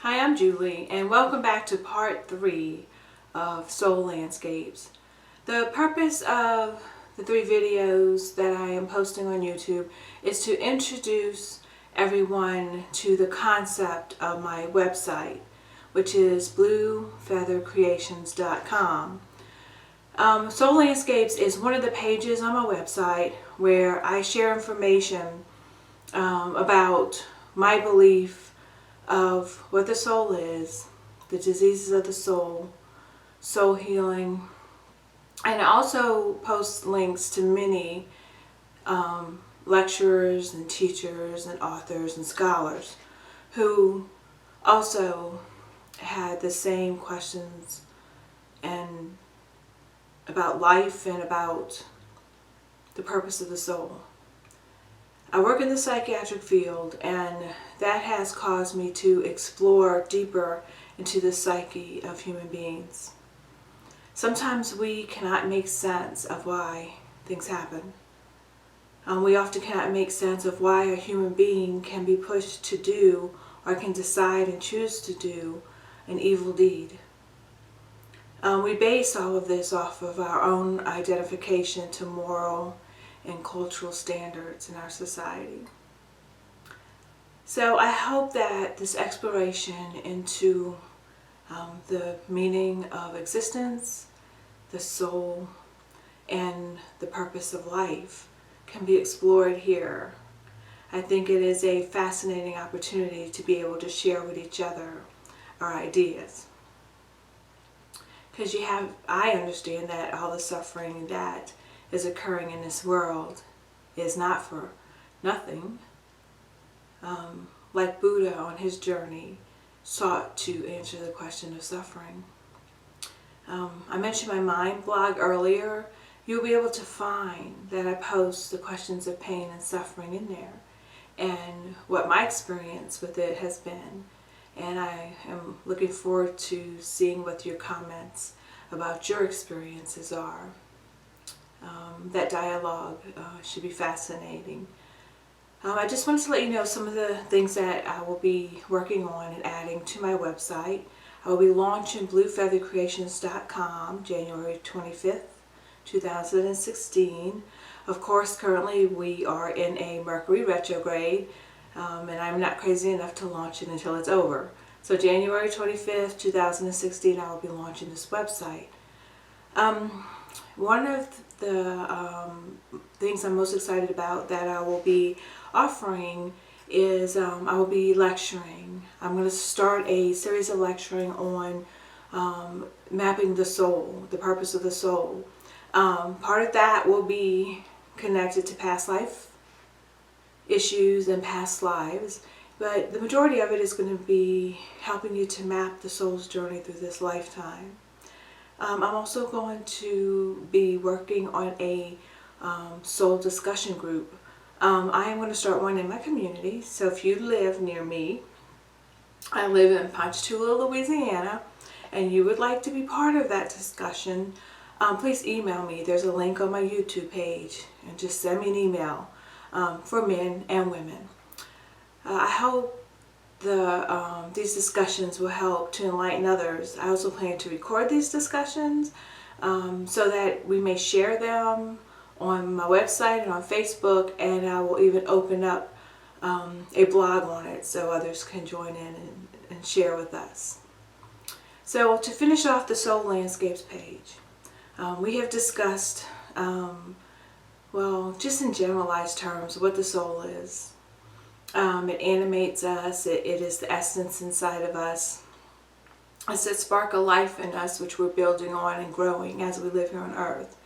Hi, I'm Julie, and welcome back to part 3 of Soul Landscapes. The purpose of the 3 videos that I am posting on YouTube is to introduce everyone to the concept of my website, which is bluefeathercreations.com. Soul Landscapes is one of the pages on my website where I share information about my belief of what the soul is, the diseases of the soul, soul healing, and I also post links to many lecturers and teachers and authors and scholars who also had the same questions and about life and about the purpose of the soul. I work in the psychiatric field, and that has caused me to explore deeper into the psyche of human beings. Sometimes we cannot make sense of why things happen. We often cannot make sense of why a human being can be pushed to do or can decide and choose to do an evil deed. We base all of this off of our own identification to moral and cultural standards in our society. So I hope that this exploration into the meaning of existence, the soul, and the purpose of life can be explored here. I think it is a fascinating opportunity to be able to share with each other our ideas. Because I understand that all the suffering that is occurring in this world is not for nothing. Like Buddha on his journey sought to answer the question of suffering. I mentioned my mind blog earlier. You'll be able to find that I post the questions of pain and suffering in there and what my experience with it has been. And I am looking forward to seeing what your comments about your experiences are. That dialogue should be fascinating. I just wanted to let you know some of the things that I will be working on and adding to my website. I will be launching bluefeathercreations.com January 25th, 2016. Of course, currently we are in a Mercury retrograde, and I'm not crazy enough to launch it until it's over. So January 25th, 2016, I will be launching this website. One of the things I'm most excited about that I will be offering is I will be lecturing. I'm going to start a series of lecturing on mapping the soul, the purpose of the soul. Part of that will be connected to past life issues and past lives, but the majority of it is going to be helping you to map the soul's journey through this lifetime. I'm also going to be working on a soul discussion group. I am going to start one in my community, so if you live near me, I live in Ponchatoula, Louisiana, and you would like to be part of that discussion, please email me. There's a link on my YouTube page, and just send me an email for men and women. I hope these discussions will help to enlighten others. I also plan to record these discussions so that we may share them on my website and on Facebook, and I will even open up a blog on it so others can join in and share with us. So to finish off the Soul Landscapes page, we have discussed, well, just in generalized terms, what the soul is. It animates us. It is the essence inside of us. It's that spark of life in us which we're building on and growing as we live here on earth.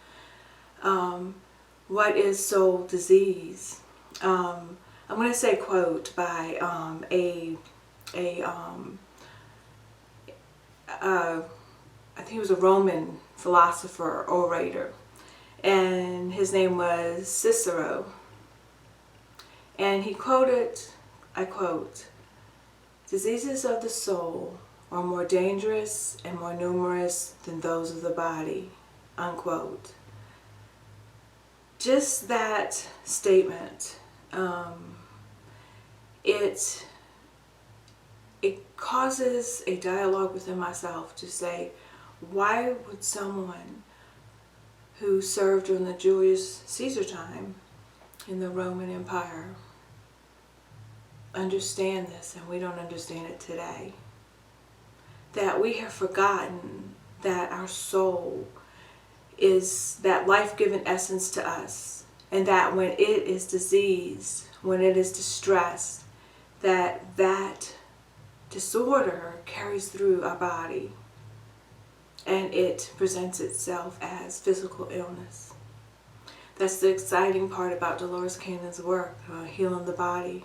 What is soul disease? I'm going to say a quote by I think he was a Roman philosopher, orator, and his name was Cicero. And he quoted, I quote, "Diseases of the soul are more dangerous and more numerous than those of the body," unquote. Just that statement, it it causes a dialogue within myself to say, why would someone who served during the Julius Caesar time in the Roman Empire understand this and we don't understand it today? That we have forgotten that our soul is that life-giving essence to us, and that when it is diseased, when it is distressed, that disorder carries through our body and it presents itself as physical illness. That's the exciting part about Dolores Cannon's work, healing the body.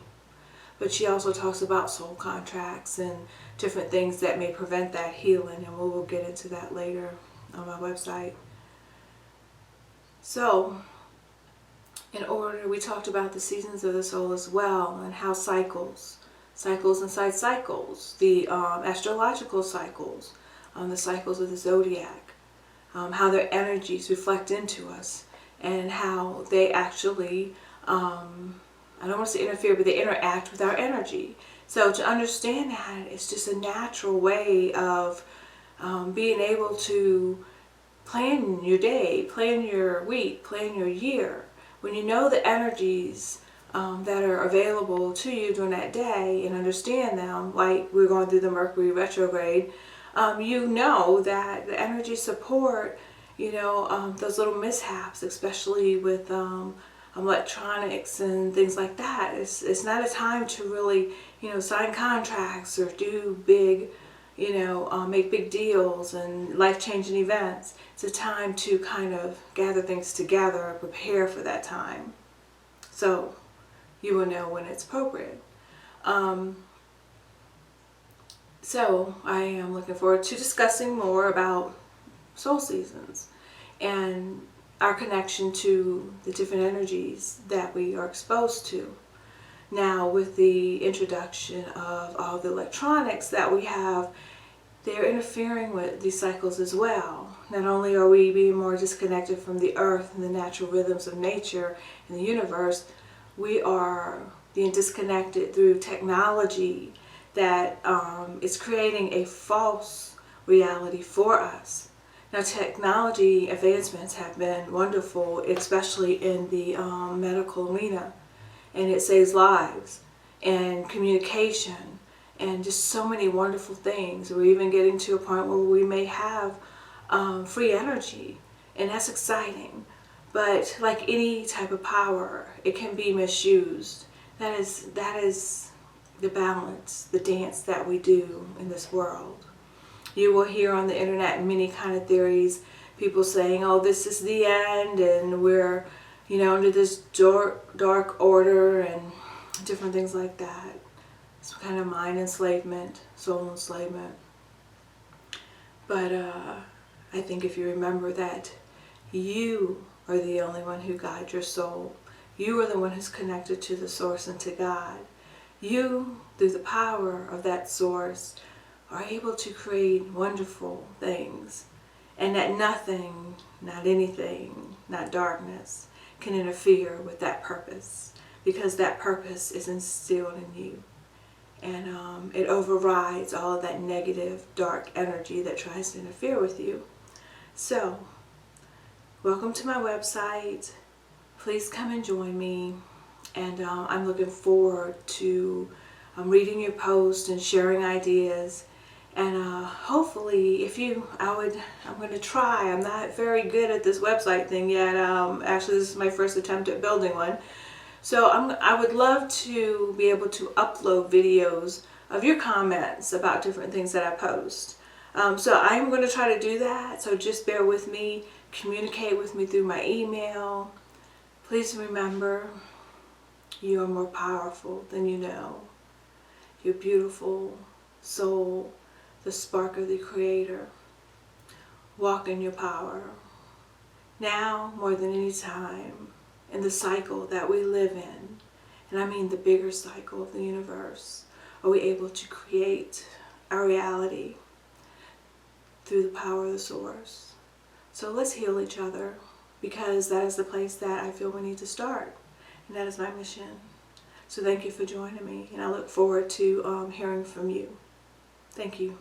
But she also talks about soul contracts and different things that may prevent that healing, and we will get into that later on my website. So, we talked about the seasons of the soul as well, and how cycles inside cycles, the astrological cycles, the cycles of the zodiac, how their energies reflect into us, and how they actually, I don't want to say interfere, but they interact with our energy. So to understand that, it's just a natural way of being able to plan your day, plan your week, plan your year. When you know the energies that are available to you during that day and understand them, like we're going through the Mercury retrograde, you know that the energy support, those little mishaps, especially with electronics and things like that. It's not a time to really, sign contracts or do big, make big deals and life-changing events. It's a time to kind of gather things together and prepare for that time. So you will know when it's appropriate. So I am looking forward to discussing more about soul seasons and our connection to the different energies that we are exposed to. Now, with the introduction of all the electronics that we have, they're interfering with these cycles as well. Not only are we being more disconnected from the earth and the natural rhythms of nature and the universe, we are being disconnected through technology that is creating a false reality for us. Now, technology advancements have been wonderful, especially in the medical arena, and it saves lives and communication and just so many wonderful things. We're even getting to a point where we may have free energy, and that's exciting. But like any type of power, it can be misused. That is the balance, the dance that we do in this world. You will hear on the internet many kind of theories, people saying, oh, this is the end and we're, under this dark order and different things like that. Some kind of mind enslavement, soul enslavement. But I think if you remember that you are the only one who guides your soul. You are the one who's connected to the source and to God. You, through the power of that source, are able to create wonderful things, and that nothing, not anything, not darkness, can interfere with that purpose, because that purpose is instilled in you, and it overrides all of that negative, dark energy that tries to interfere with you. So, welcome to my website. Please come and join me, and I'm looking forward to reading your posts and sharing ideas. And hopefully, I'm going to try. I'm not very good at this website thing yet. Actually, this is my first attempt at building one. So I would love to be able to upload videos of your comments about different things that I post. So I'm going to try to do that. So just bear with me. Communicate with me through my email. Please remember, you are more powerful than you know. You're beautiful soul, the spark of the Creator. Walk in your power. Now, more than any time, in the cycle that we live in, and I mean the bigger cycle of the universe, are we able to create our reality through the power of the source. So let's heal each other, because that is the place that I feel we need to start, and that is my mission. So thank you for joining me, and I look forward to hearing from you. Thank you.